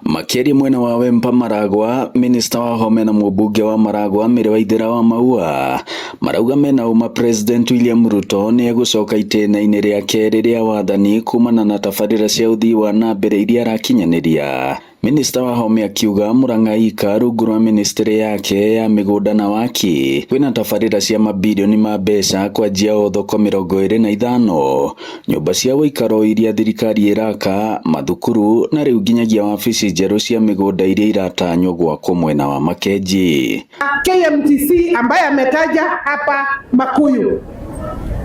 Makeri mwena wa Wempa Maragwa, minista wa home na mũmbunge wa Maragwa Mary Waithera wa Maua marauga mena uma President William Ruto ni egucoka itena-inĩ rĩa kerĩ rĩa wathani kumana na tabarĩra cia ũthii wa nambere iria arakinyaniria. Minista wa home akiuga Murang'a ika rungu rwa ministry yake ya migunda na waki kwina tabarĩra cia mabilioni ma mbeca kwanjia o thoko 25, nyumba cia ũikaro iria thirikari iraka, mathukuru na riu nginyagia wabici njerũ cia migunda iria iratanywo gwakwo mwena wa Makenji. KMTC ambaye ametaja hapa Makuyu.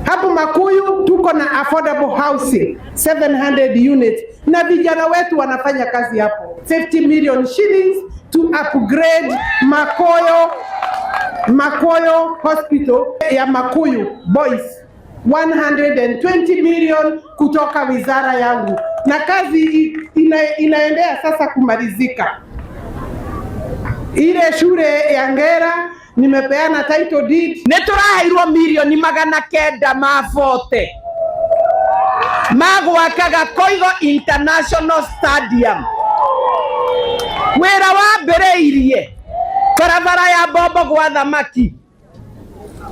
Hapo Makuyu tuko na affordable housing 700 units na vijana wetu wanafanya kazi hapo. 50 million shillings to upgrade Makoyo Hospital ya Makuyu Boys. 120 million kutoka wizara yangu. Na kazi inaendea sasa kumalizika. Ile shule ya Ngera nimepeana title deed. Neturahairwo milioni 900 mafote. Magwakaga Koigo International Stadium. Wera wa bereirie barabara ya Bombo gwa thamaki.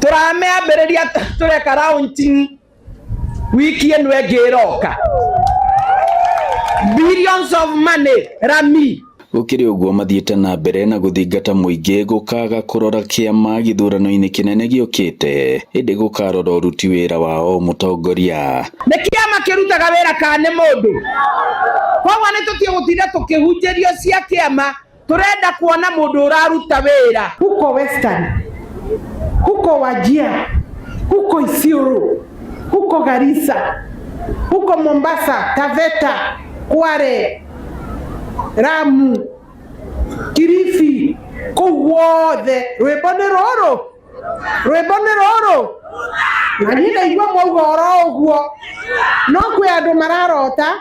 Turamea bereria tureka rounding wiki eno egiroka. Billions of money rami. Gukiri uguo mathiete na mbere na guthingata muingi gukaga kurora kiama githurano-ini kinene giukite indi gukarora uruti wira wao mutongoria. Ni kiama kirutaga wira kane mundu koguo ni tutie gutinda tukihunjerio cia kiama turenda kuona mundu uraruta wira huko Western, huko Wajir, huko Isiolo, huko Garissa, huko Mombasa, Taveta, Kware, Ramu, Kilifi, kuwothe rwibone roro nanina igwa mwauga uguo no kwi andu mararota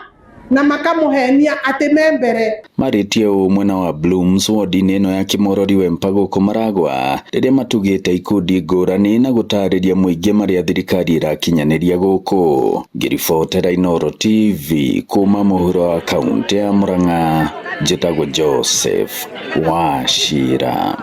na makamuhenia ati membere maritie mwena wa Blooms ward-inĩ ĩno ya Kimorori Wempa gũkũ Maragwa rĩrĩa matugĩte ikundi ngũrani na gũtarĩria mũingĩ marĩa thirikari irakinyanĩria gũkũ. Ngĩribotera Inooro TV kuma mũhuro wa kaunti ya Murang'a, njĩtagwo Joseph Wachira.